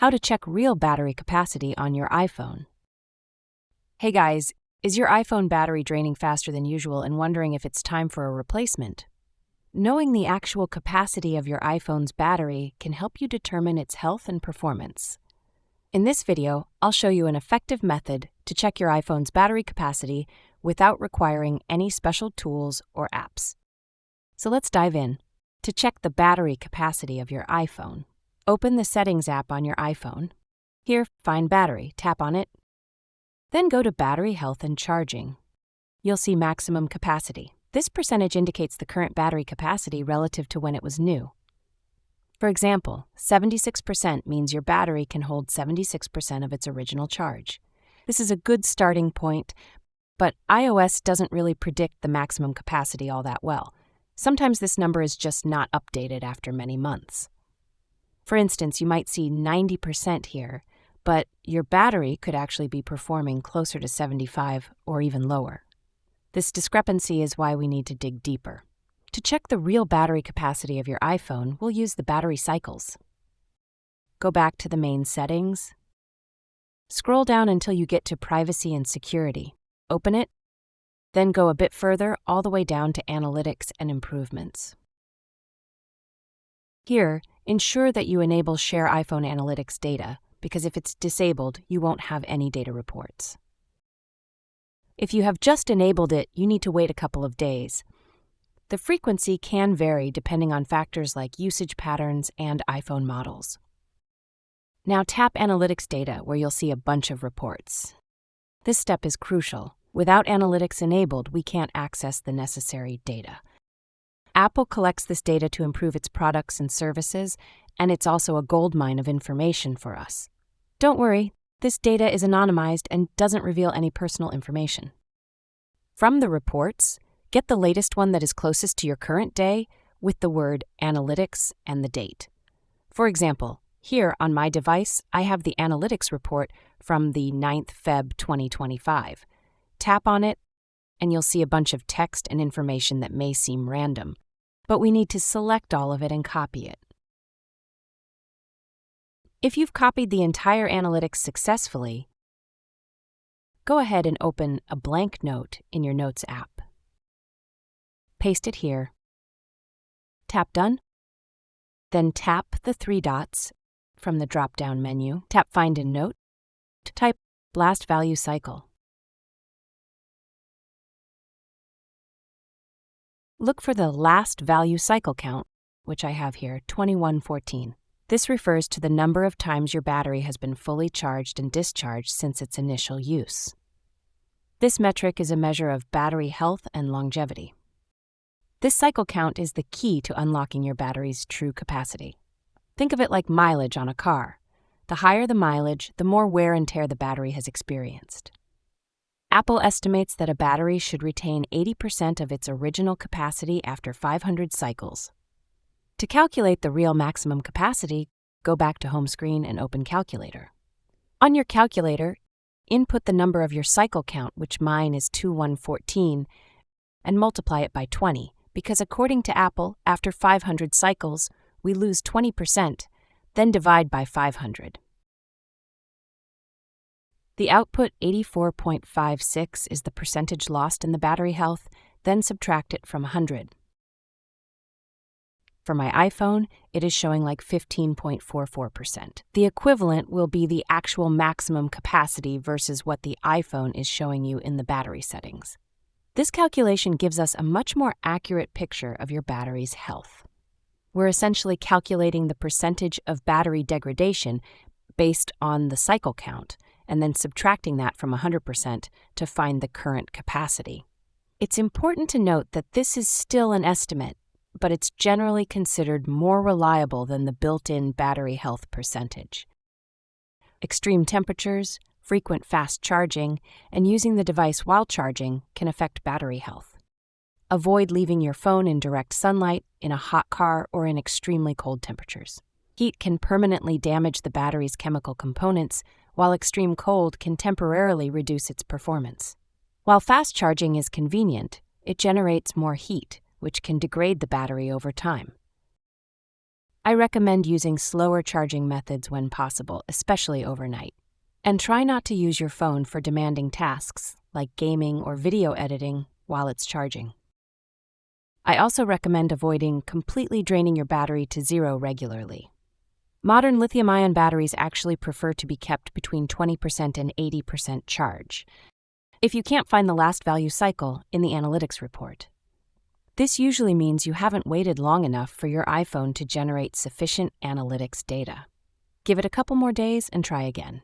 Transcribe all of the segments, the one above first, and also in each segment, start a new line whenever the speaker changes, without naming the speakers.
How to check real battery capacity on your iPhone. Hey guys, is your iPhone battery draining faster than usual and wondering if it's time for a replacement? Knowing the actual capacity of your iPhone's battery can help you determine its health and performance. In this video, I'll show you an effective method to check your iPhone's battery capacity without requiring any special tools or apps. So let's dive in. To check the battery capacity of your iPhone, open the Settings app on your iPhone. Here, find Battery, tap on it. Then go to Battery Health and Charging. You'll see Maximum Capacity. This percentage indicates the current battery capacity relative to when it was new. For example, 76% means your battery can hold 76% of its original charge. This is a good starting point, but iOS doesn't really predict the maximum capacity all that well. Sometimes this number is just not updated after many months. For instance, you might see 90% here, but your battery could actually be performing closer to 75 or even lower. This discrepancy is why we need to dig deeper. To check the real battery capacity of your iPhone, we'll use the battery cycles. Go back to the main settings. Scroll down until you get to Privacy and Security. Open it. Then go a bit further, all the way down to Analytics and Improvements. Here, ensure that you enable Share iPhone Analytics data, because if it's disabled, you won't have any data reports. If you have just enabled it, you need to wait a couple of days. The frequency can vary depending on factors like usage patterns and iPhone models. Now tap Analytics data, where you'll see a bunch of reports. This step is crucial. Without analytics enabled, we can't access the necessary data. Apple collects this data to improve its products and services, and it's also a goldmine of information for us. Don't worry, this data is anonymized and doesn't reveal any personal information. From the reports, get the latest one that is closest to your current day with the word Analytics and the date. For example, here on my device, I have the Analytics report from the 9th Feb 2025. Tap on it, and you'll see a bunch of text and information that may seem random, but we need to select all of it and copy it. If you've copied the entire analytics successfully, go ahead and open a blank note in your Notes app. Paste it here. Tap Done. Then tap the three dots from the drop-down menu. Tap Find in Note. Type Last Value Cycle. Look for the last value cycle count, which I have here, 2114. This refers to the number of times your battery has been fully charged and discharged since its initial use. This metric is a measure of battery health and longevity. This cycle count is the key to unlocking your battery's true capacity. Think of it like mileage on a car. The higher the mileage, the more wear and tear the battery has experienced. Apple estimates that a battery should retain 80% of its original capacity after 500 cycles. To calculate the real maximum capacity, go back to Home Screen and open Calculator. On your calculator, input the number of your cycle count, which mine is 2114, and multiply it by 20, because according to Apple, after 500 cycles, we lose 20%, then divide by 500. The output, 84.56, is the percentage lost in the battery health, then subtract it from 100. For my iPhone, it is showing like 15.44%. The equivalent will be the actual maximum capacity versus what the iPhone is showing you in the battery settings. This calculation gives us a much more accurate picture of your battery's health. We're essentially calculating the percentage of battery degradation based on the cycle count, and then subtracting that from 100% to find the current capacity. It's important to note that this is still an estimate, but it's generally considered more reliable than the built-in battery health percentage. Extreme temperatures, frequent fast charging, and using the device while charging can affect battery health. Avoid leaving your phone in direct sunlight, in a hot car, or in extremely cold temperatures. Heat can permanently damage the battery's chemical components, while extreme cold can temporarily reduce its performance. While fast charging is convenient, it generates more heat, which can degrade the battery over time. I recommend using slower charging methods when possible, especially overnight. And try not to use your phone for demanding tasks, like gaming or video editing, while it's charging. I also recommend avoiding completely draining your battery to zero regularly. Modern lithium-ion batteries actually prefer to be kept between 20% and 80% charge, if you can't find the last value cycle in the analytics report. This usually means you haven't waited long enough for your iPhone to generate sufficient analytics data. Give it a couple more days and try again.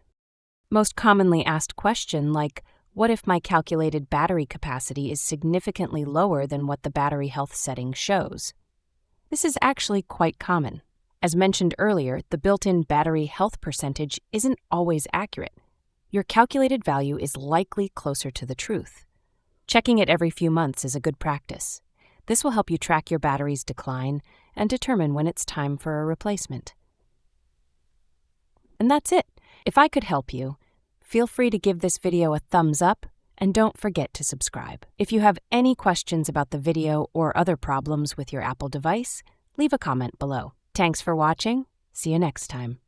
Most commonly asked question like, what if my calculated battery capacity is significantly lower than what the battery health setting shows? This is actually quite common. As mentioned earlier, the built-in battery health percentage isn't always accurate. Your calculated value is likely closer to the truth. Checking it every few months is a good practice. This will help you track your battery's decline and determine when it's time for a replacement. And that's it. If I could help you, feel free to give this video a thumbs up and don't forget to subscribe. If you have any questions about the video or other problems with your Apple device, leave a comment below. Thanks for watching. See you next time.